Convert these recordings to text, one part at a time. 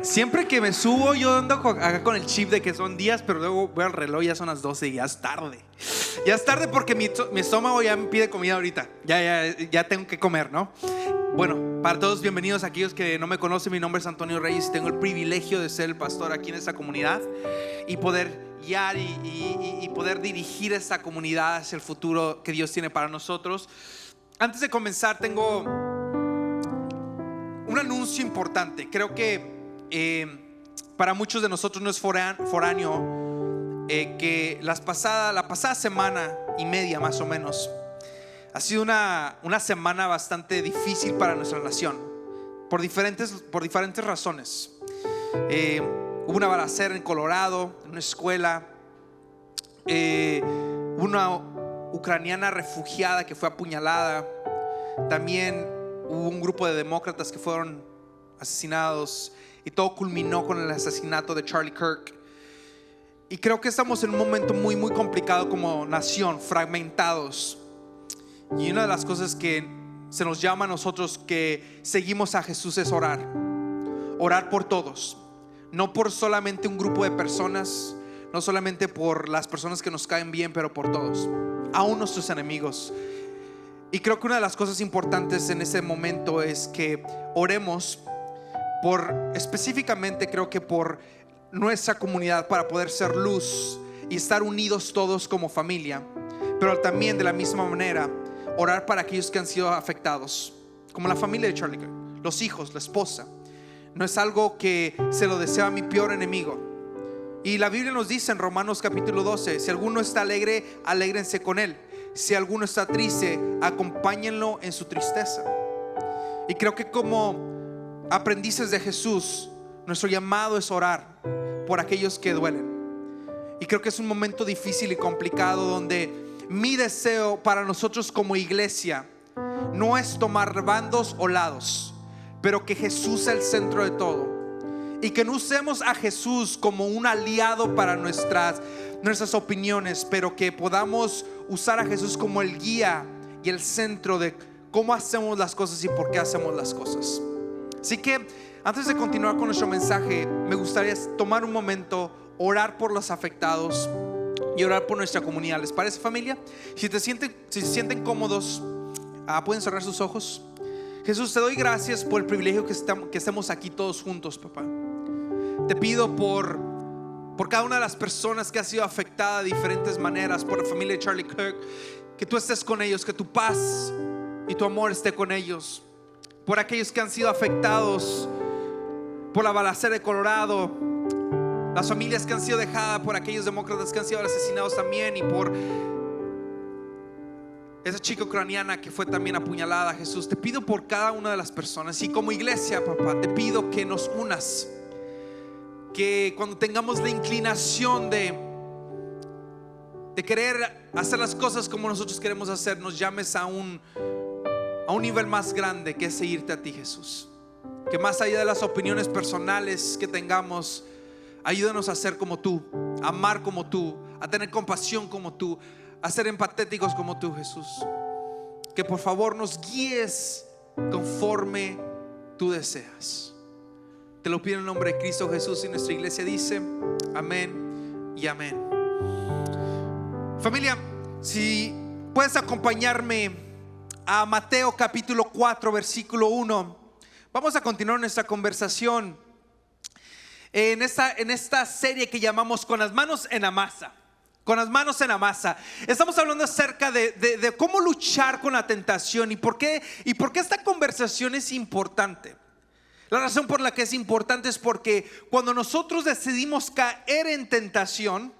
Siempre que me subo yo ando acá con el chip de que son días, pero luego veo el reloj, ya son las 12 y ya es tarde. Ya es tarde porque mi estómago ya me pide comida ahorita. Ya tengo que comer, ¿no? Bueno, para todos, bienvenidos a aquellos que no me conocen. Mi nombre es Antonio Reyes y tengo el privilegio de ser el pastor aquí en esta comunidad y poder guiar y poder dirigir esta comunidad hacia el futuro que Dios tiene para nosotros. Antes de comenzar, tengo un anuncio importante. Creo que para muchos de nosotros no es foráneo que la pasada semana y media más o menos ha sido una semana bastante difícil para nuestra nación por diferentes razones. Hubo una balacera en Colorado, en una escuela. Hubo una ucraniana refugiada que fue apuñalada. También hubo un grupo de demócratas que fueron asesinados. Y todo culminó con el asesinato de Charlie Kirk. Y creo que estamos en un momento muy muy complicado como nación, fragmentados. Y una de las cosas que se nos llama a nosotros que seguimos a Jesús es orar. Orar por todos. No por solamente un grupo de personas, no solamente por las personas que nos caen bien, pero por todos, aún nuestros enemigos. Y creo que una de las cosas importantes en ese momento es que oremos específicamente creo que por nuestra comunidad, para poder ser luz y estar unidos todos como familia, pero también de la misma manera orar para aquellos que han sido afectados, como la familia de Charlie Kirk, los hijos, la esposa. No es algo que se lo desea a mi peor enemigo. Y la Biblia nos dice en Romanos capítulo 12: si alguno está alegre, alégrense con él; si alguno está triste, acompáñenlo en su tristeza. Y creo que como aprendices de Jesús, nuestro llamado es orar por aquellos que duelen. Y creo que es un momento difícil y complicado, donde mi deseo para nosotros como iglesia no es tomar bandos o lados, pero que Jesús sea el centro de todo, y que no usemos a Jesús como un aliado para nuestras opiniones, pero que podamos usar a Jesús como el guía y el centro de cómo hacemos las cosas y por qué hacemos las cosas. Así que antes de continuar con nuestro mensaje, me gustaría tomar un momento, orar por los afectados y orar por nuestra comunidad. ¿Les parece, familia? Si se sienten cómodos, pueden cerrar sus ojos. Jesús, te doy gracias por el privilegio que estemos aquí todos juntos, papá. Te pido por cada una de las personas que ha sido afectada de diferentes maneras, por la familia de Charlie Kirk, que tú estés con ellos, que tu paz y tu amor esté con ellos. Por aquellos que han sido afectados por la balacera de Colorado, las familias que han sido dejadas, por aquellos demócratas que han sido asesinados también, y por esa chica ucraniana que fue también apuñalada. Jesús, te pido por cada una de las personas, y como iglesia, papá, te pido que nos unas, que cuando tengamos la inclinación de querer hacer las cosas como nosotros queremos hacer, nos llames a un nivel más grande, que es seguirte a ti, Jesús. Que más allá de las opiniones personales que tengamos, ayúdanos a ser como tú, a amar como tú, a tener compasión como tú, a ser empatéticos como tú, Jesús. Que por favor nos guíes conforme tú deseas. Te lo pido en el nombre de Cristo Jesús, y nuestra iglesia dice amén y amén. Familia, si puedes acompañarme a Mateo capítulo 4 versículo 1. Vamos a continuar nuestra conversación en esta serie que llamamos Con las manos en la masa. Con las manos en la masa. Estamos hablando acerca de cómo luchar con la tentación, y por qué esta conversación es importante. La razón por la que es importante es porque cuando nosotros decidimos caer en tentación,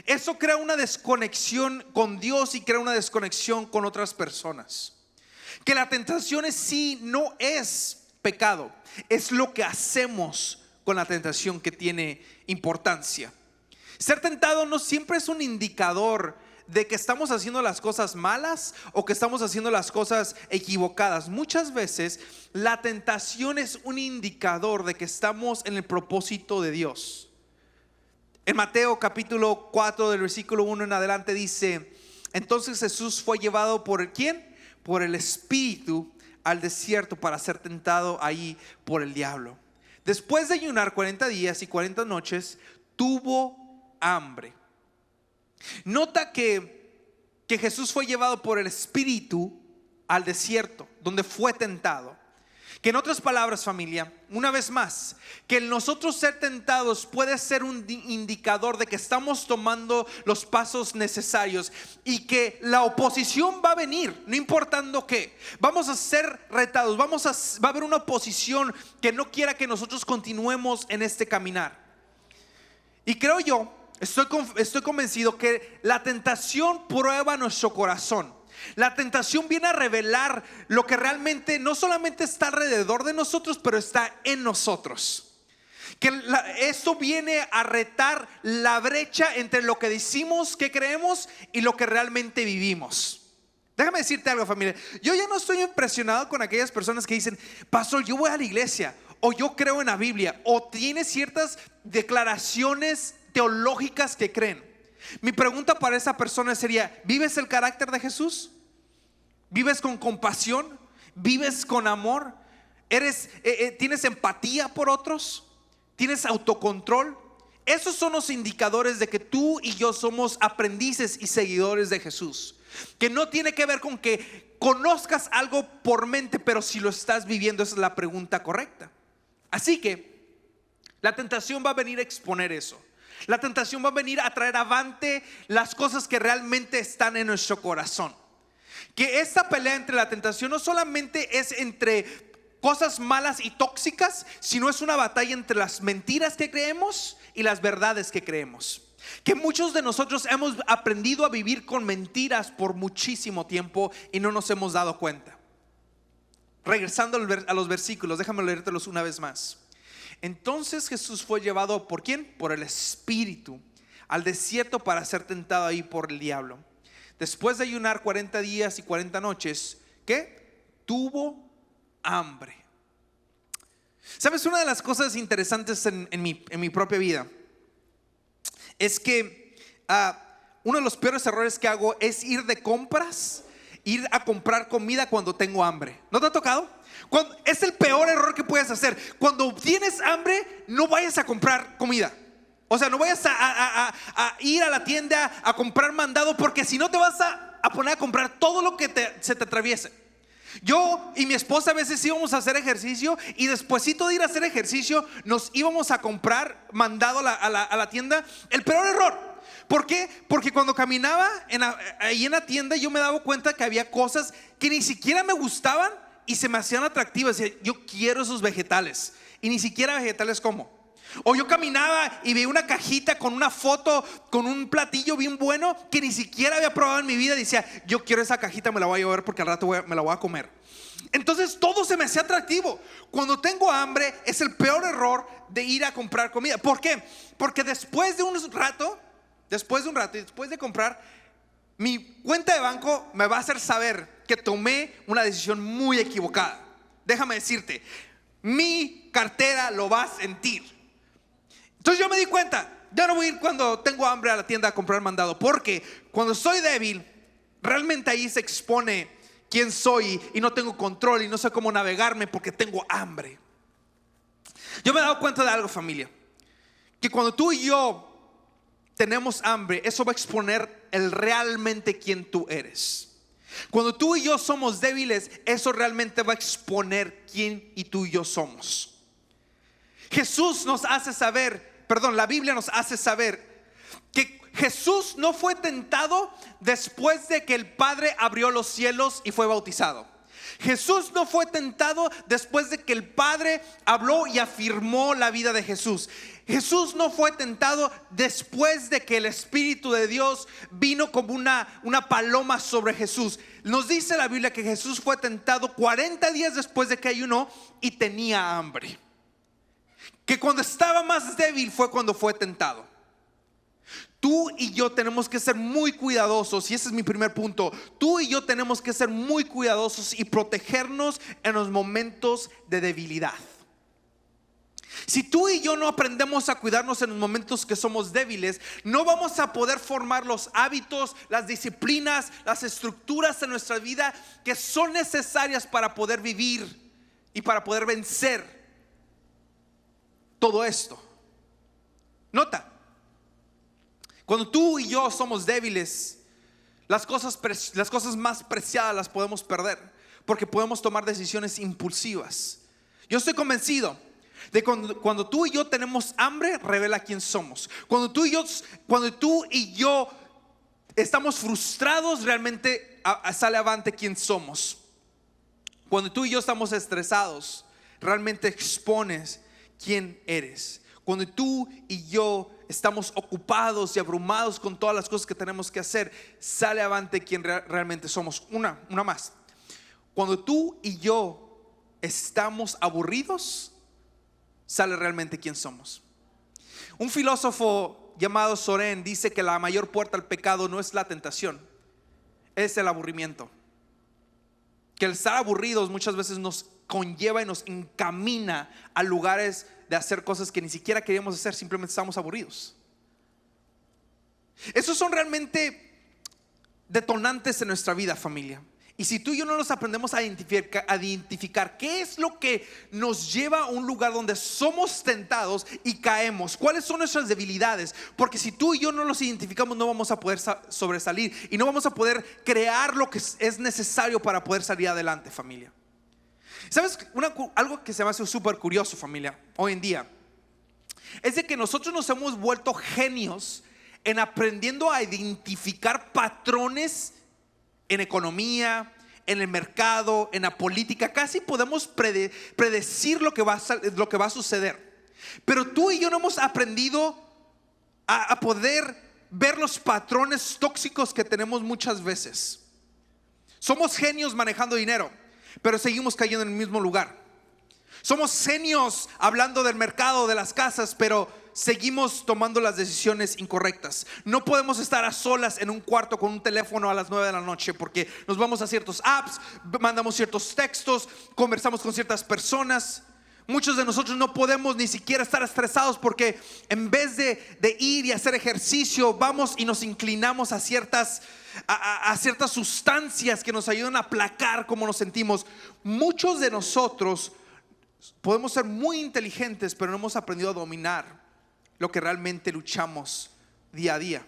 eso crea una desconexión con Dios y crea una desconexión con otras personas. Que la tentación en sí no es pecado, es lo que hacemos con la tentación que tiene importancia. Ser tentado no siempre es un indicador de que estamos haciendo las cosas malas o que estamos haciendo las cosas equivocadas. Muchas veces la tentación es un indicador de que estamos en el propósito de Dios. En Mateo capítulo 4 del versículo 1 en adelante dice: entonces Jesús fue llevado por ¿quién? Por el Espíritu al desierto para ser tentado ahí por el diablo. Después de ayunar 40 días y 40 noches, tuvo hambre. Nota que Jesús fue llevado por el Espíritu al desierto, donde fue tentado. Que en otras palabras, familia, una vez más, que el nosotros ser tentados puede ser un indicador de que estamos tomando los pasos necesarios y que la oposición va a venir, no importando qué. Vamos a ser retados, va a haber una oposición que no quiera que nosotros continuemos en este caminar. Y creo yo, estoy convencido que la tentación prueba nuestro corazón. La tentación viene a revelar lo que realmente no solamente está alrededor de nosotros, pero está en nosotros. Esto viene a retar la brecha entre lo que decimos que creemos y lo que realmente vivimos. Déjame decirte algo, familia. Yo ya no estoy impresionado con aquellas personas que dicen: pastor, yo voy a la iglesia, o yo creo en la Biblia, o tiene ciertas declaraciones teológicas que creen. Mi pregunta para esa persona sería: ¿vives el carácter de Jesús? ¿Vives con compasión? ¿Vives con amor? ¿Tienes empatía por otros? ¿Tienes autocontrol? Esos son los indicadores de que tú y yo somos aprendices y seguidores de Jesús. Que no tiene que ver con que conozcas algo por mente, pero si lo estás viviendo, esa es la pregunta correcta. Así que la tentación va a venir a exponer eso. La tentación va a venir a traer avante las cosas que realmente están en nuestro corazón. Que esta pelea entre la tentación no solamente es entre cosas malas y tóxicas, sino es una batalla entre las mentiras que creemos y las verdades que creemos. Que muchos de nosotros hemos aprendido a vivir con mentiras por muchísimo tiempo y no nos hemos dado cuenta. Regresando a los versículos, déjame leértelos una vez más. Entonces Jesús fue llevado ¿por quién? Por el Espíritu al desierto para ser tentado ahí por el diablo. Después de ayunar 40 días y 40 noches, ¿qué? Tuvo hambre. ¿Sabes? Una de las cosas interesantes en mi propia vida es que uno de los peores errores que hago es ir a comprar comida cuando tengo hambre. ¿No te ha tocado? Es el peor error que puedes hacer. Cuando tienes hambre, no vayas a comprar comida. O sea, no vayas a ir a la tienda a comprar mandado, porque si no te vas a poner a comprar todo lo que se te atraviese. Yo y mi esposa a veces íbamos a hacer ejercicio y despuesito de ir a hacer ejercicio nos íbamos a comprar mandado a la tienda. El peor error. ¿Por qué? Porque cuando caminaba ahí en la tienda, yo me daba cuenta que había cosas que ni siquiera me gustaban y se me hacían atractivas. Yo quiero esos vegetales, y ni siquiera vegetales como. O yo caminaba y veía una cajita con una foto, con un platillo bien bueno que ni siquiera había probado en mi vida. Decía: yo quiero esa cajita, me la voy a llevar porque al rato me la voy a comer. Entonces todo se me hacía atractivo. Cuando tengo hambre es el peor error de ir a comprar comida. ¿Por qué? Porque después de un rato y después de comprar, mi cuenta de banco me va a hacer saber que tomé una decisión muy equivocada. Déjame decirte, mi cartera lo va a sentir. Entonces yo me di cuenta, ya no voy a ir cuando tengo hambre a la tienda a comprar mandado, porque cuando soy débil, realmente ahí se expone quién soy y no tengo control y no sé cómo navegarme porque tengo hambre. Yo me he dado cuenta de algo, familia, que cuando tú y yo tenemos hambre, eso va a exponer realmente quién tú eres. Cuando tú y yo somos débiles, eso realmente va a exponer quién y tú y yo somos. La Biblia nos hace saber que Jesús no fue tentado después de que el Padre abrió los cielos y fue bautizado. Jesús no fue tentado después de que el Padre habló y afirmó la vida de Jesús. Jesús no fue tentado después de que el Espíritu de Dios vino como una paloma sobre Jesús. Nos dice la Biblia que Jesús fue tentado 40 días después de que ayunó y tenía hambre. Que cuando estaba más débil fue cuando fue tentado. Tú y yo tenemos que ser muy cuidadosos, y ese es mi primer punto. Tú y yo tenemos que ser muy cuidadosos y protegernos en los momentos de debilidad. Si tú y yo no aprendemos a cuidarnos en los momentos que somos débiles, no vamos a poder formar los hábitos, las disciplinas, las estructuras en nuestra vida que son necesarias para poder vivir y para poder vencer todo esto. Nota, cuando tú y yo somos débiles, las cosas más preciadas las podemos perder, porque podemos tomar decisiones impulsivas. Yo estoy convencido de cuando tú y yo tenemos hambre, revela quién somos. Cuando tú y yo estamos frustrados, realmente sale avante quién somos. Cuando tú y yo estamos estresados, realmente expones quién eres. Cuando tú y yo estamos ocupados y abrumados con todas las cosas que tenemos que hacer, sale avante quién realmente somos. Una más. Cuando tú y yo estamos aburridos, sale realmente quién somos. Un filósofo llamado Soren dice que la mayor puerta al pecado no es la tentación, es el aburrimiento. Que el estar aburridos muchas veces nos conlleva y nos encamina a lugares de hacer cosas que ni siquiera queríamos hacer, simplemente estamos aburridos. Esos son realmente detonantes en nuestra vida, familia. Y si tú y yo no los aprendemos a identificar qué es lo que nos lleva a un lugar donde somos tentados y caemos, cuáles son nuestras debilidades, porque si tú y yo no los identificamos, no vamos a poder sobresalir y no vamos a poder crear lo que es necesario para poder salir adelante, familia. ¿Sabes? Algo que se me hace súper curioso, familia, hoy en día, es de que nosotros nos hemos vuelto genios en aprendiendo a identificar patrones en economía, en el mercado, en la política. Casi podemos predecir lo que va a suceder. Pero tú y yo no hemos aprendido a poder ver los patrones tóxicos que tenemos muchas veces. Somos genios manejando dinero, pero seguimos cayendo en el mismo lugar. Somos genios hablando del mercado, de las casas, pero seguimos tomando las decisiones incorrectas. No podemos estar a solas en un cuarto con un teléfono a las 9 de la noche, porque nos vamos a ciertos apps, mandamos ciertos textos, conversamos con ciertas personas. Muchos de nosotros no podemos ni siquiera estar estresados, porque en vez de ir y hacer ejercicio, vamos y nos inclinamos a ciertas sustancias que nos ayudan a aplacar cómo nos sentimos. Muchos de nosotros podemos ser muy inteligentes, pero no hemos aprendido a dominar lo que realmente luchamos día a día.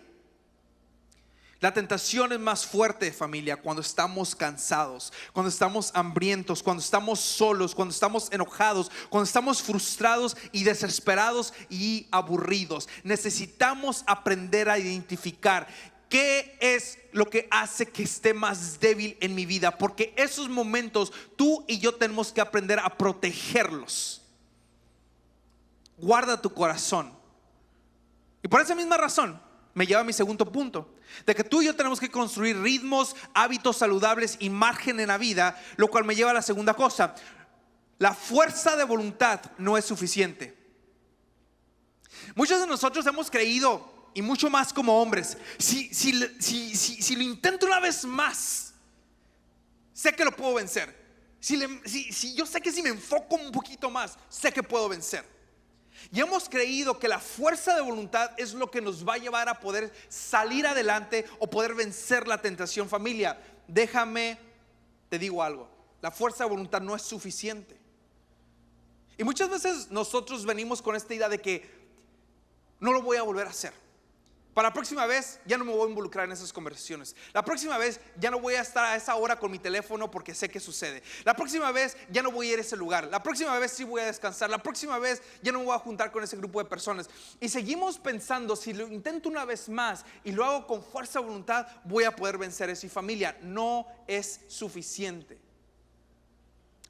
La tentación es más fuerte, familia, cuando estamos cansados, cuando estamos hambrientos, cuando estamos solos, cuando estamos enojados, cuando estamos frustrados y desesperados y aburridos. Necesitamos aprender a identificar qué es lo que hace que esté más débil en mi vida, porque esos momentos tú y yo tenemos que aprender a protegerlos. Guarda tu corazón. Y por esa misma razón me lleva a mi segundo punto, de que tú y yo tenemos que construir ritmos, hábitos saludables y margen en la vida, lo cual me lleva a la segunda cosa. La fuerza de voluntad no es suficiente. Muchos de nosotros hemos creído, y mucho más como hombres, si lo intento una vez más, sé que lo puedo vencer. Yo sé que si me enfoco un poquito más, sé que puedo vencer. Y hemos creído que la fuerza de voluntad es lo que nos va a llevar a poder salir adelante o poder vencer la tentación. Familia, te digo algo, la fuerza de voluntad no es suficiente. Y muchas veces nosotros venimos con esta idea de que no lo voy a volver a hacer. Para la próxima vez ya no me voy a involucrar en esas conversaciones. La próxima vez ya no voy a estar a esa hora con mi teléfono, porque sé que sucede. La próxima vez ya no voy a ir a ese lugar. La próxima vez sí voy a descansar. La próxima vez ya no me voy a juntar con ese grupo de personas. Y seguimos pensando, si lo intento una vez más y lo hago con fuerza de voluntad, voy a poder vencer eso. Y familia, no es suficiente.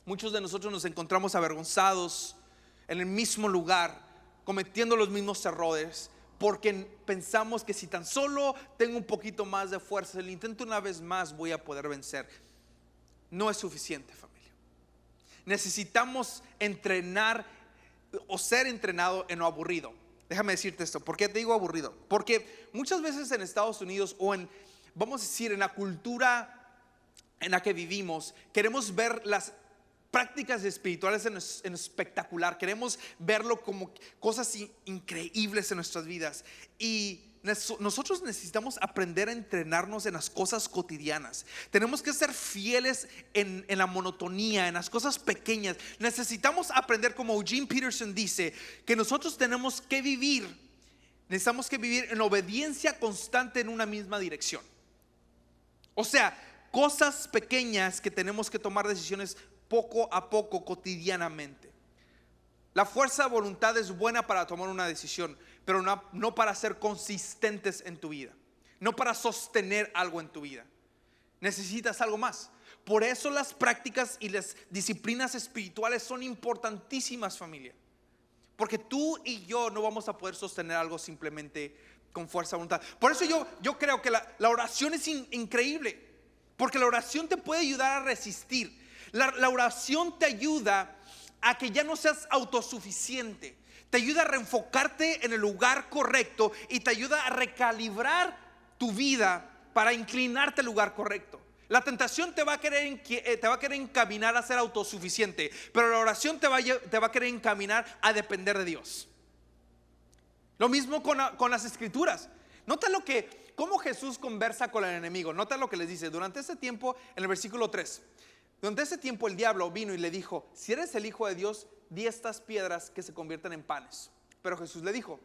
Muchos de nosotros nos encontramos avergonzados en el mismo lugar, cometiendo los mismos errores, porque pensamos que si tan solo tengo un poquito más de fuerza, si lo intento una vez más, voy a poder vencer. No es suficiente, familia. Necesitamos entrenar o ser entrenado en lo aburrido. Déjame decirte esto. ¿Por qué te digo aburrido? Porque muchas veces en Estados Unidos, o vamos a decir, en la cultura en la que vivimos, queremos ver prácticas espirituales en espectacular. Queremos verlo como cosas increíbles en nuestras vidas. Y nosotros necesitamos aprender a entrenarnos en las cosas cotidianas. Tenemos que ser fieles en la monotonía, en las cosas pequeñas. Necesitamos aprender, como Eugene Peterson dice, que nosotros necesitamos que vivir en obediencia constante en una misma dirección. O sea, cosas pequeñas que tenemos que tomar decisiones poco a poco, cotidianamente. La fuerza de voluntad es buena para tomar una decisión, pero no para ser consistentes en tu vida, no para sostener algo en tu vida. Necesitas algo más. Por eso las prácticas y las disciplinas espirituales son importantísimas, familia. Porque tú y yo no vamos a poder sostener algo simplemente con fuerza de voluntad. Por eso yo creo que la oración es increíble, porque la oración te puede ayudar a resistir. La oración te ayuda a que ya no seas autosuficiente. Te ayuda a reenfocarte en el lugar correcto y te ayuda a recalibrar tu vida para inclinarte al lugar correcto. La tentación te va a querer encaminar a ser autosuficiente, pero la oración te va a querer encaminar a depender de Dios. Lo mismo con las escrituras. Nota cómo Jesús conversa con el enemigo. Nota lo que les dice. Durante ese tiempo, en el versículo 3, durante ese tiempo el diablo vino y le dijo: si eres el Hijo de Dios, di estas piedras que se convierten en panes. Pero Jesús le dijo: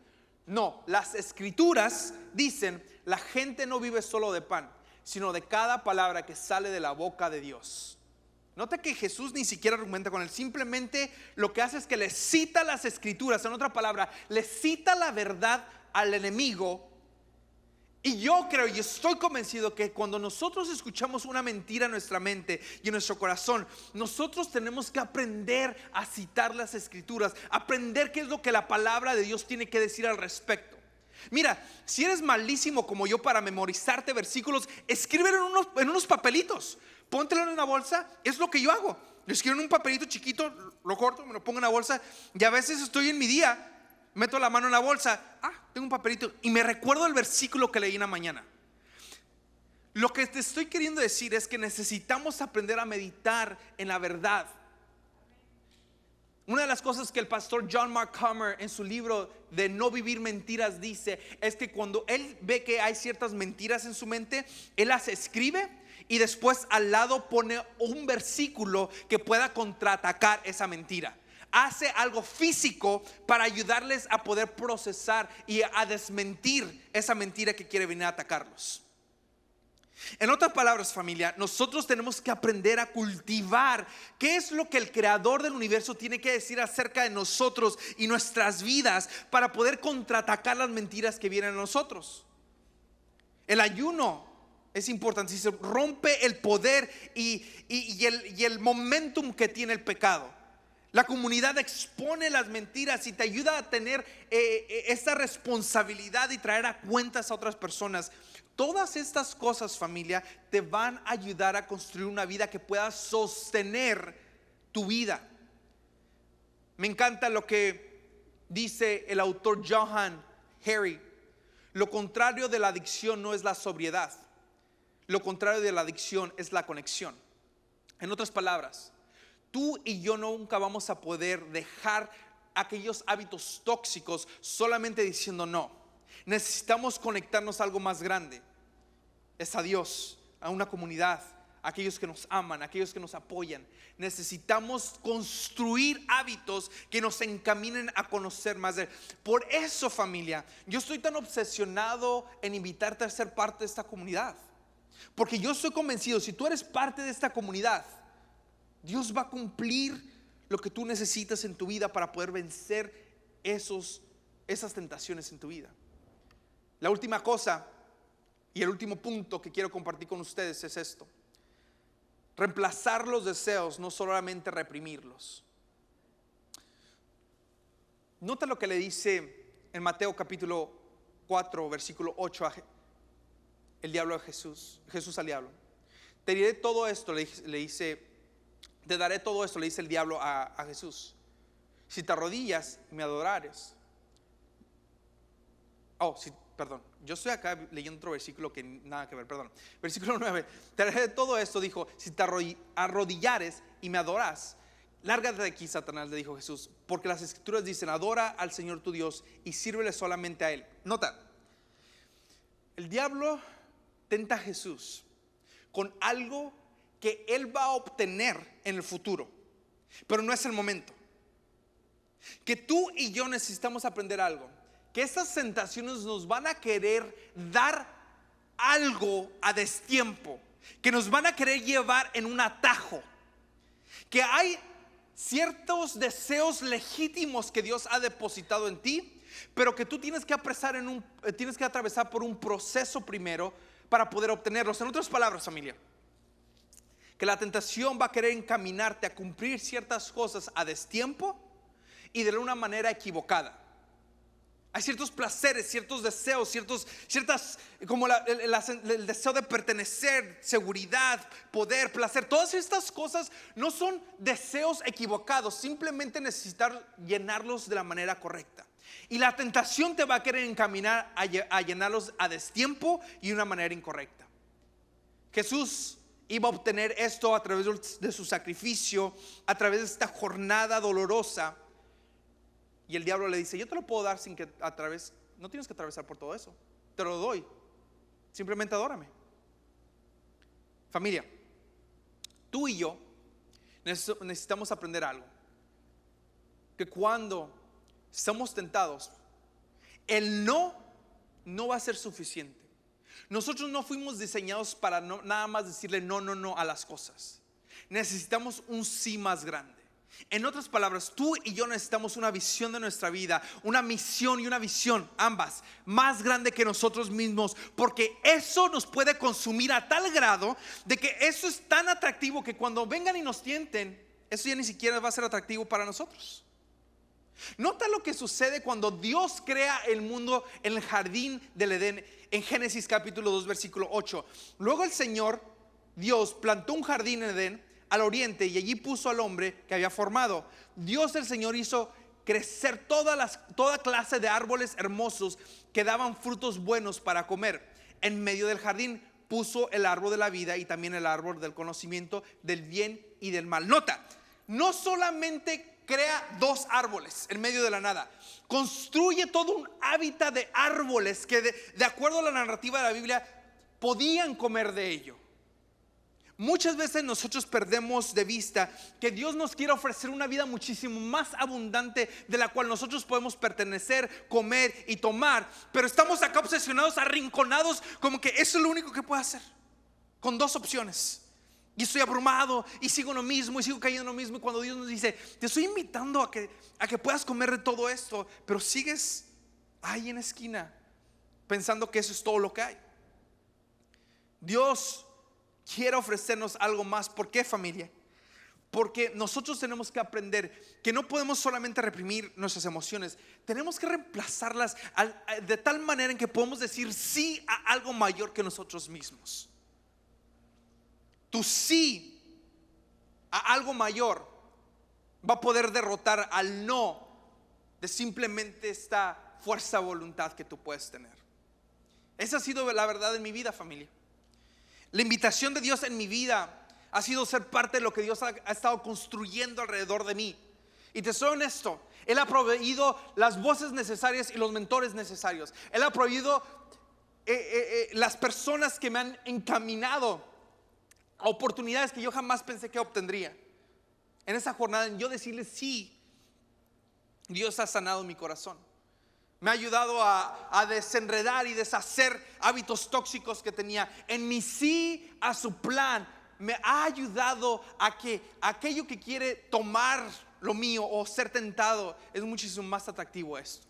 no, las escrituras dicen, la gente no vive solo de pan, sino de cada palabra que sale de la boca de Dios. Nota que Jesús ni siquiera argumenta con él, simplemente lo que hace es que le cita las escrituras. En otra palabra, le cita la verdad al enemigo. Y yo creo y estoy convencido que cuando nosotros escuchamos una mentira en nuestra mente y en nuestro corazón, nosotros tenemos que aprender a citar las escrituras, aprender qué es lo que la palabra de Dios tiene que decir al respecto. Mira, si eres malísimo como yo para memorizarte versículos, escríbelo en unos papelitos, póntelo en una bolsa. Es lo que yo hago. Lo escribo en un papelito chiquito, lo corto, me lo pongo en una bolsa. Y a veces estoy en mi día, meto la mano en la bolsa, tengo un papelito y me recuerdo el versículo que leí en la mañana. Lo que te estoy queriendo decir es que necesitamos aprender a meditar en la verdad. Una de las cosas que el pastor John Mark Comer en su libro de No Vivir Mentiras dice es que cuando él ve que hay ciertas mentiras en su mente, él las escribe y después al lado pone un versículo que pueda contraatacar esa mentira. Hace algo físico para ayudarles a poder procesar y a desmentir esa mentira que quiere venir a atacarlos. En otras palabras, familia, nosotros tenemos que aprender a cultivar qué es lo que el creador del universo tiene que decir acerca de nosotros y nuestras vidas para poder contraatacar las mentiras que vienen a nosotros. El ayuno es importante, se rompe el poder y el momentum que tiene el pecado. La comunidad expone las mentiras y te ayuda a tener esa responsabilidad y traer a cuentas a otras personas. Todas estas cosas, familia, te van a ayudar a construir una vida que pueda sostener tu vida. Me encanta lo que dice el autor Johann Hari. Lo contrario de la adicción no es la sobriedad. Lo contrario de la adicción es la conexión. En otras palabras, tú y yo nunca vamos a poder dejar aquellos hábitos tóxicos solamente diciendo no. Necesitamos conectarnos a algo más grande. Es a Dios, a una comunidad, a aquellos que nos aman, a aquellos que nos apoyan. Necesitamos construir hábitos que nos encaminen a conocer más de Él. Por eso, familia, yo estoy tan obsesionado en invitarte a ser parte de esta comunidad. Porque yo estoy convencido, si tú eres parte de esta comunidad, Dios va a cumplir lo que tú necesitas en tu vida para poder vencer esas tentaciones en tu vida. La última cosa y el último punto que quiero compartir con ustedes es esto: reemplazar los deseos, no solamente reprimirlos. Nota lo que le dice en Mateo capítulo 4 versículo 8 el diablo a Jesús al diablo. Te diré todo esto, le dice, te daré todo esto, le dice el diablo a Jesús, si te arrodillas y me adorares. Yo estoy acá leyendo otro versículo que nada que ver, perdón. Versículo 9, te haré todo esto, dijo, si te arrodillares y me adoras. Lárgate de aquí, Satanás, le dijo Jesús, porque las escrituras dicen: adora al Señor tu Dios y sírvele solamente a Él. Nota, el diablo tenta a Jesús con algo que Él va a obtener en el futuro, pero no es el momento. Que tú y yo necesitamos aprender algo, que estas tentaciones nos van a querer dar algo a destiempo, que nos van a querer llevar en un atajo, que hay ciertos deseos legítimos que Dios ha depositado en ti, pero que tú tienes que tienes que atravesar por un proceso primero para poder obtenerlos. En otras palabras, familia, que la tentación va a querer encaminarte a cumplir ciertas cosas a destiempo y de una manera equivocada. Hay ciertos placeres, ciertos deseos, ciertas como el deseo de pertenecer, seguridad, poder, placer. Todas estas cosas no son deseos equivocados, simplemente necesitar llenarlos de la manera correcta. Y la tentación te va a querer encaminar a llenarlos a destiempo y de una manera incorrecta. Jesús iba a obtener esto a través de su sacrificio, a través de esta jornada dolorosa. Y el diablo le dice: yo te lo puedo dar sin que no tienes que atravesar por todo eso, te lo doy, simplemente adórame. Familia, tú y yo necesitamos aprender algo, que cuando estamos tentados, el no va a ser suficiente. Nosotros no fuimos diseñados para nada más decirle no a las cosas. Necesitamos un sí más grande. En otras palabras, tú y yo necesitamos una visión de nuestra vida, una misión y una visión, ambas, más grande que nosotros mismos, porque eso nos puede consumir a tal grado de que eso es tan atractivo que cuando vengan y nos tienten, eso ya ni siquiera va a ser atractivo para nosotros. Nota lo que sucede cuando Dios crea el mundo en el jardín del Edén, en Génesis capítulo 2 versículo 8. Luego el Señor Dios plantó un jardín en Edén al oriente y allí puso al hombre que había formado. Dios el Señor hizo crecer toda clase de árboles hermosos que daban frutos buenos para comer. En medio del jardín puso el árbol de la vida y también el árbol del conocimiento del bien y del mal. Nota, no solamente crea dos árboles en medio de la nada, construye todo un hábitat de árboles que de acuerdo a la narrativa de la Biblia podían comer de ello. Muchas veces nosotros perdemos de vista que Dios nos quiere ofrecer una vida muchísimo más abundante de la cual nosotros podemos pertenecer, comer y tomar, pero estamos acá obsesionados, arrinconados, como que eso es lo único que puedo hacer, con dos opciones. Y estoy abrumado y sigo lo mismo y sigo cayendo en lo mismo. Y cuando Dios nos dice: te estoy invitando a que puedas comer de todo esto, pero sigues ahí en la esquina pensando que eso es todo lo que hay. Dios quiere ofrecernos algo más. ¿Por qué, familia? Porque nosotros tenemos que aprender que no podemos solamente reprimir nuestras emociones, tenemos que reemplazarlas de tal manera en que podemos decir sí a algo mayor que nosotros mismos. Tu sí a algo mayor va a poder derrotar al no de simplemente esta fuerza de voluntad que tú puedes tener. Esa ha sido la verdad en mi vida, familia. La invitación de Dios en mi vida ha sido ser parte de lo que Dios ha estado construyendo alrededor de mí. Y te soy honesto, Él ha proveído las voces necesarias y los mentores necesarios. Él ha proveído las personas que me han encaminado a oportunidades que yo jamás pensé que obtendría. En esa jornada, en yo decirle sí, Dios ha sanado mi corazón. Me ha ayudado a desenredar y deshacer hábitos tóxicos que tenía. En mi sí a su plan me ha ayudado a que aquello que quiere tomar lo mío o ser tentado es muchísimo más atractivo esto.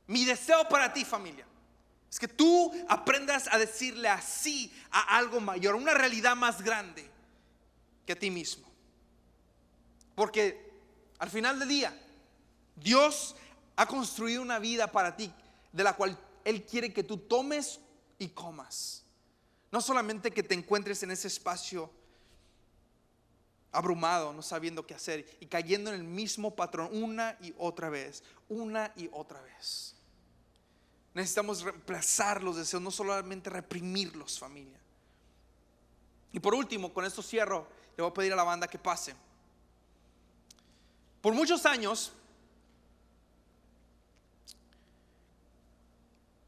Mi deseo para ti, familia, es que tú aprendas a decirle así a algo mayor, una realidad más grande que a ti mismo. Porque al final del día, Dios ha construido una vida para ti de la cual Él quiere que tú tomes y comas. No solamente que te encuentres en ese espacio abrumado, no sabiendo qué hacer y cayendo en el mismo patrón una y otra vez. Necesitamos reemplazar los deseos, no solamente reprimirlos, familia. Y por último, con esto cierro. Le voy a pedir a la banda que pase. Por muchos años,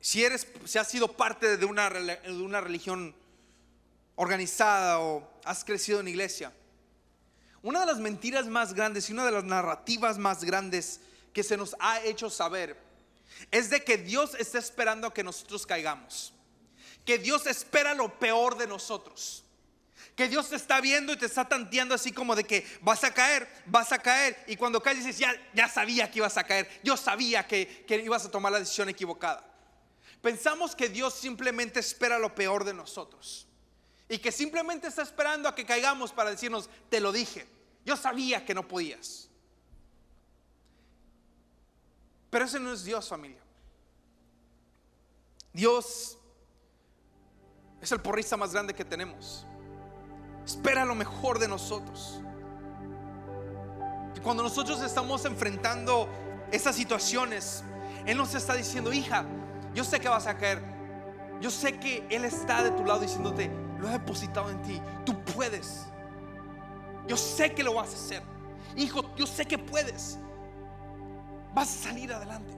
si has sido parte de una religión organizada o has crecido en iglesia, una de las mentiras más grandes y una de las narrativas más grandes que se nos ha hecho saber es de que Dios está esperando a que nosotros caigamos, que Dios espera lo peor de nosotros, que Dios te está viendo y te está tanteando así como de que vas a caer, y cuando caes dices, ya sabía que ibas a caer, yo sabía que ibas a tomar la decisión equivocada. Pensamos que Dios simplemente espera lo peor de nosotros y que simplemente está esperando a que caigamos para decirnos, te lo dije, yo sabía que no podías. Pero ese no es Dios, familia. Dios es el porrista más grande que tenemos. Espera lo mejor de nosotros. Y cuando nosotros estamos enfrentando esas situaciones, Él nos está diciendo, hija, yo sé que vas a caer, yo sé que Él está de tu lado diciéndote, lo he depositado en ti, tú puedes, yo sé que lo vas a hacer, hijo, yo sé que puedes, vas a salir adelante.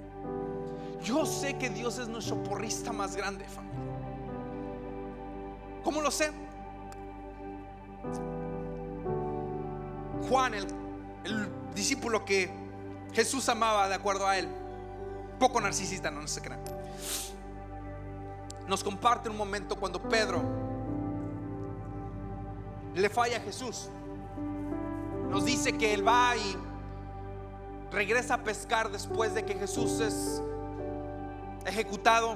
Yo sé que Dios es nuestro porrista más grande, familia. ¿Cómo lo sé? Juan, el discípulo que Jesús amaba de acuerdo a él, poco narcisista, no se crean, nos comparte un momento cuando Pedro le falla a Jesús. Nos dice que él va y regresa a pescar después de que Jesús es ejecutado,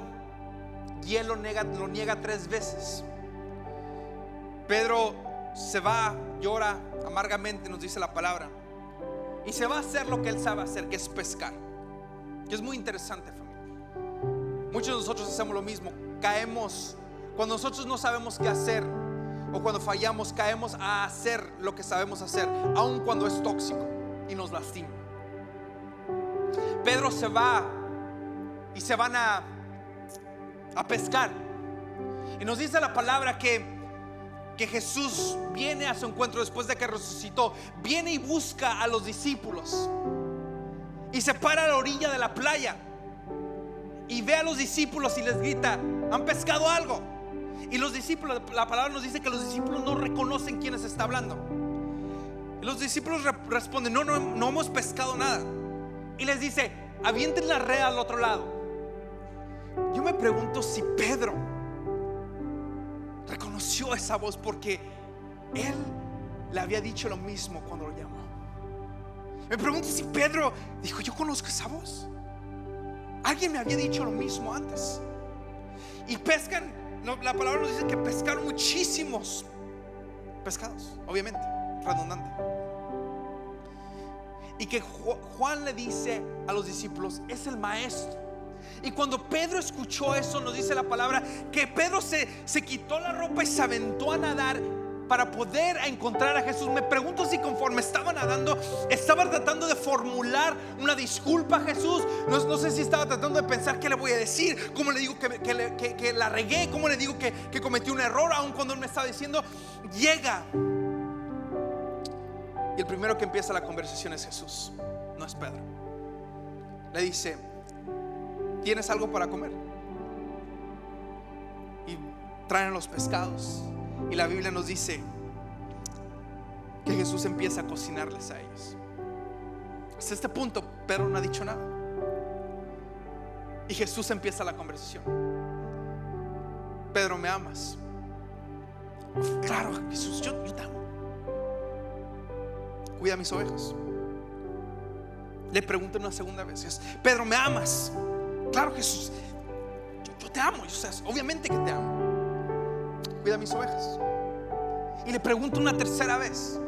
y él lo niega 3 veces. Pedro se va, llora amargamente, nos dice la palabra, y se va a hacer lo que él sabe hacer, que es pescar. Que es muy interesante, familia. Muchos de nosotros hacemos lo mismo. Caemos cuando nosotros no sabemos qué hacer, o cuando fallamos, caemos a hacer lo que sabemos hacer, aun cuando es tóxico y nos lastima. Pedro se va y se van a pescar, y nos dice la palabra que Jesús viene a su encuentro después de que resucitó. Viene y busca a los discípulos y se para a la orilla de la playa y ve a los discípulos y les grita, ¿han pescado algo? Y los discípulos, la palabra nos dice que los discípulos no reconocen quién les está hablando. Y los discípulos responden, no hemos pescado nada. Y les dice, avienten la red al otro lado. Yo me pregunto si Pedro reconoció esa voz, porque él le había dicho lo mismo cuando lo llamó. Me pregunto si Pedro dijo, yo conozco esa voz, alguien me había dicho lo mismo antes. Y pescan, la palabra nos dice que pescaron muchísimos pescados, obviamente, redundante. Y que Juan le dice a los discípulos, es el maestro. Y cuando Pedro escuchó eso, nos dice la palabra que Pedro se quitó la ropa y se aventó a nadar para poder encontrar a Jesús. Me pregunto si conforme estaba nadando estaba tratando de formular una disculpa a Jesús. No sé si estaba tratando de pensar qué le voy a decir, cómo le digo que la regué, cómo le digo que cometí un error, aun cuando él me estaba diciendo. Llega y el primero que empieza la conversación es Jesús, no es Pedro. Le dice, ¿tienes algo para comer? Y traen los pescados. Y la Biblia nos dice que Jesús empieza a cocinarles a ellos. Hasta este punto Pedro no ha dicho nada. Y Jesús empieza la conversación. Pedro, ¿me amas? Claro, Jesús, yo te amo. Cuida mis ovejas. Le pregunto una segunda vez, Pedro, ¿me amas? Claro, Jesús, yo te amo, obviamente que te amo. Cuida mis ovejas. Y le pregunto una tercera vez,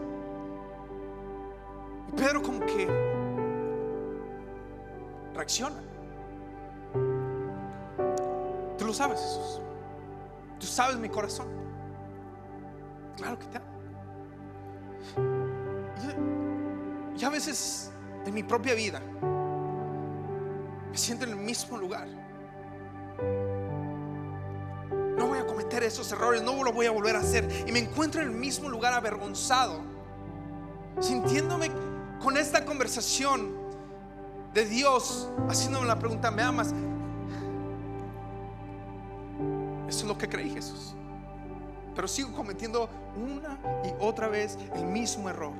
y Pedro como que reacciona. Tú lo sabes, Jesús, tú sabes mi corazón. Claro que te amo. Y a veces en mi propia vida me siento en el mismo lugar. No voy a cometer esos errores, no lo voy a volver a hacer. Y me encuentro en el mismo lugar avergonzado, sintiéndome con esta conversación de Dios haciéndome la pregunta: ¿me amas? Eso es lo que creí, Jesús. Pero sigo cometiendo una y otra vez el mismo error.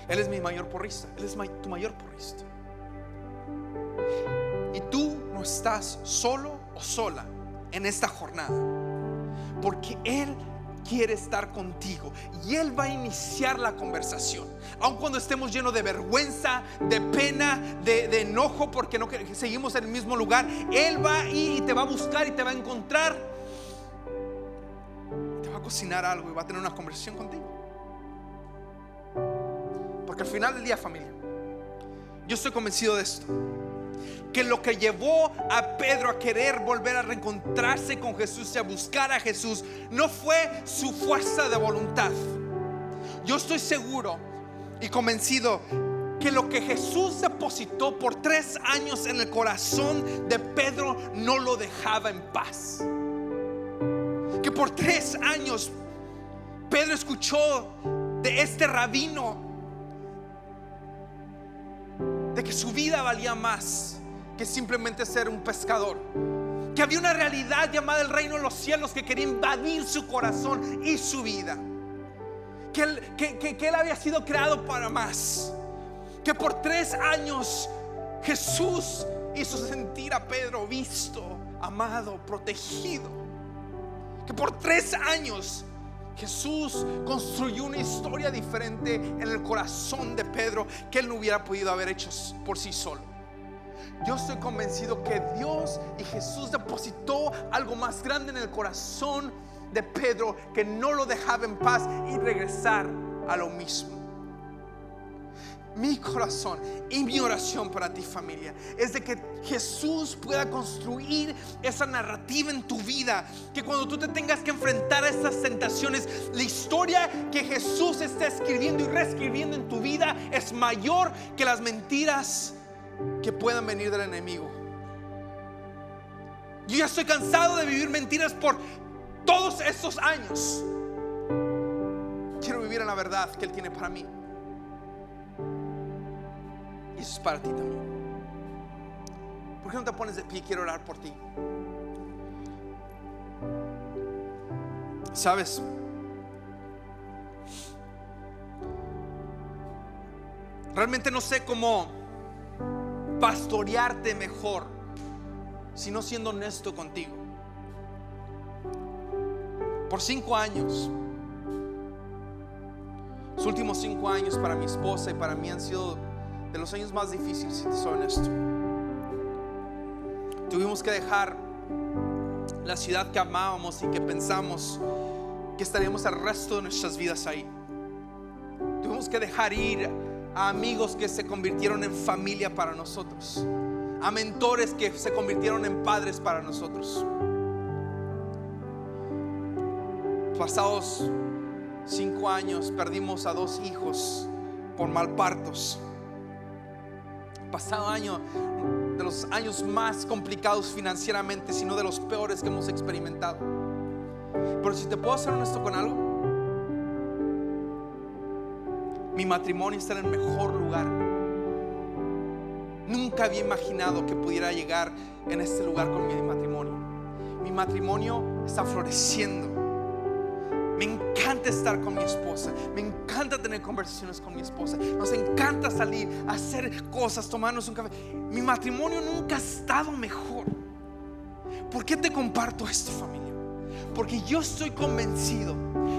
Él es mi mayor porrista. Él es tu mayor porrista. Y tú no estás solo o sola en esta jornada, porque Él quiere estar contigo y Él va a iniciar la conversación. Aun cuando estemos llenos de vergüenza, de pena, de enojo porque no seguimos en el mismo lugar, Él va a ir y te va a buscar y te va a encontrar, te va a cocinar algo y va a tener una conversación contigo. Porque al final del día, familia, yo estoy convencido de esto, que lo que llevó a Pedro a querer volver a reencontrarse con Jesús y a buscar a Jesús no fue su fuerza de voluntad. Yo estoy seguro y convencido que lo que Jesús depositó por 3 años en el corazón de Pedro no lo dejaba en paz. Que por 3 años Pedro escuchó de este rabino de que su vida valía más que simplemente ser un pescador, que había una realidad llamada el reino de los cielos que quería invadir su corazón y su vida, que él había sido creado para más, que por 3 años Jesús hizo sentir a Pedro visto, amado, protegido, que por 3 años Jesús construyó una historia diferente en el corazón de Pedro que él no hubiera podido haber hecho por sí solo. Yo estoy convencido que Dios y Jesús depositó algo más grande en el corazón de Pedro que no lo dejaba en paz y regresar a lo mismo. Mi corazón y mi oración para ti, familia, es de que Jesús pueda construir esa narrativa en tu vida, que cuando tú te tengas que enfrentar a estas tentaciones, la historia que Jesús está escribiendo y reescribiendo en tu vida es mayor que las mentiras que puedan venir del enemigo. Yo ya estoy cansado de vivir mentiras por todos estos años. Quiero vivir en la verdad que Él tiene para mí. Y eso es para ti también. ¿Por qué no te pones de pie? Quiero orar por ti. ¿Sabes? Realmente no sé cómo pastorearte mejor, sino siendo honesto contigo. Por 5 años, los últimos 5 años para mi esposa y para mí han sido de los años más difíciles, si te soy honesto. Tuvimos que dejar la ciudad que amábamos y que pensamos que estaríamos el resto de nuestras vidas ahí. Tuvimos que dejar ir a amigos que se convirtieron en familia para nosotros, a mentores que se convirtieron en padres para nosotros. Pasados 5 años perdimos a 2 hijos por malpartos. Pasado año, de los años más complicados financieramente, sino de los peores que hemos experimentado. Pero si te puedo ser honesto con algo, mi matrimonio está en el mejor lugar. Nunca había imaginado que pudiera llegar en este lugar con mi matrimonio. Mi matrimonio está floreciendo. Me encanta estar con mi esposa. Me encanta tener conversaciones con mi esposa. Nos encanta salir, hacer cosas, tomarnos un café. Mi matrimonio nunca ha estado mejor. ¿Por qué te comparto esto, familia? Porque yo estoy convencido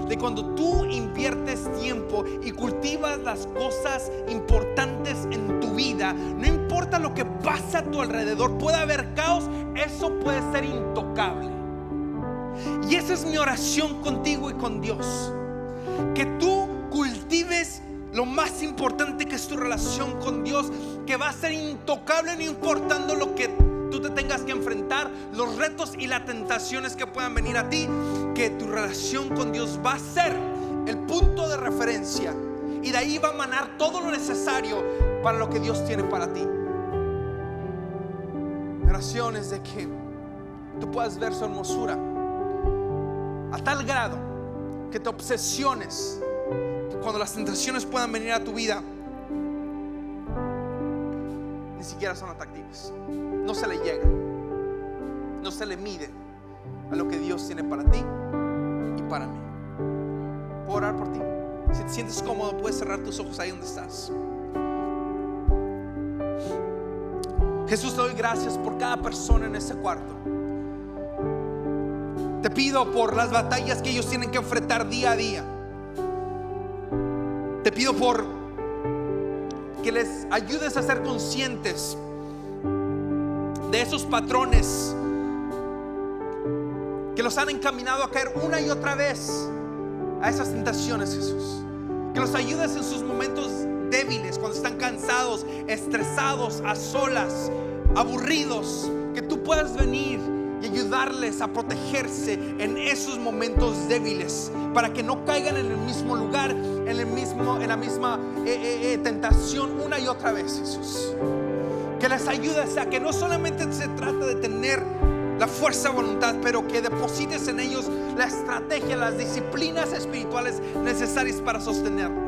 de cuando tú inviertes tiempo y cultivas las cosas importantes en tu vida, no importa lo que pasa a tu alrededor, puede haber caos, eso puede ser intocable. Y esa es mi oración contigo y con Dios, que tú cultives lo más importante, que es tu relación con Dios, que va a ser intocable no importando lo que tú te tengas que enfrentar, los retos y las tentaciones que puedan venir a ti, que tu relación con Dios va a ser el punto de referencia y de ahí va a emanar todo lo necesario para lo que Dios tiene para ti. Mi oración es de que tú puedas ver su hermosura a tal grado que te obsesiones cuando las tentaciones puedan venir a tu vida, ni siquiera son atractivas. No se le llega, no se le mide a lo que Dios tiene para ti y para mí. Puedo orar por ti. Si te sientes cómodo, puedes cerrar tus ojos ahí donde estás. Jesús, te doy gracias por cada persona en este cuarto. Te pido por las batallas que ellos tienen que enfrentar día a día. Te pido por que les ayudes a ser conscientes de esos patrones que los han encaminado a caer una y otra vez a esas tentaciones, Jesús. Que los ayudes en sus momentos débiles, cuando están cansados, estresados, a solas, aburridos. Que tú puedas venir y ayudarles a protegerse en esos momentos débiles, para que no caigan en el mismo lugar, en la misma tentación una y otra vez, Jesús. Que les ayudes a que no solamente se trata de tener la fuerza de voluntad, pero que deposites en ellos la estrategia, las disciplinas espirituales necesarias para sostenerlo.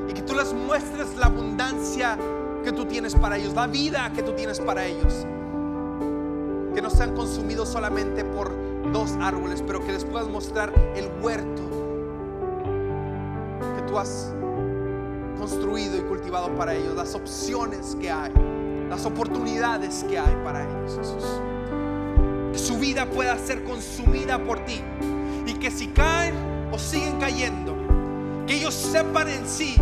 Y que tú les muestres la abundancia que tú tienes para ellos, la vida que tú tienes para ellos. Que no sean consumidos solamente por 2 árboles, pero que les puedas mostrar el huerto que tú has construido y cultivado para ellos, las opciones que hay, las oportunidades que hay para ellos, Jesús. Que su vida pueda ser consumida por ti, y que si caen o siguen cayendo, que ellos sepan en sí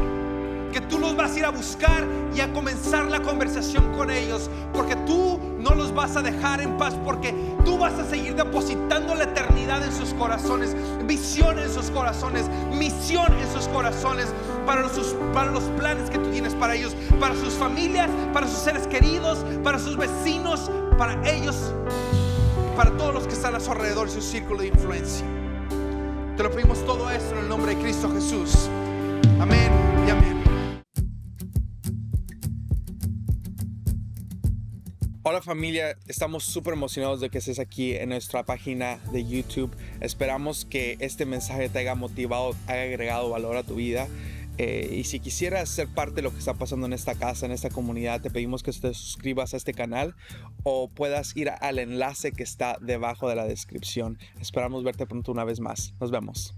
que tú los vas a ir a buscar y a comenzar la conversación con ellos, porque tú no los vas a dejar en paz, porque tú vas a seguir depositando la eternidad en sus corazones, visión en sus corazones, misión en sus corazones, para los planes que tú tienes para ellos, para sus familias, para sus seres queridos, para sus vecinos, para ellos, para todos los que están a su alrededor, su círculo de influencia. Te lo pedimos todo esto en el nombre de Cristo Jesús. Amén y amén. Hola familia, estamos súper emocionados de que estés aquí en nuestra página de YouTube. Esperamos que este mensaje te haya motivado, haya agregado valor a tu vida. Y si quisieras ser parte de lo que está pasando en esta casa, en esta comunidad, te pedimos que te suscribas a este canal o puedas ir al enlace que está debajo de la descripción. Esperamos verte pronto una vez más. Nos vemos.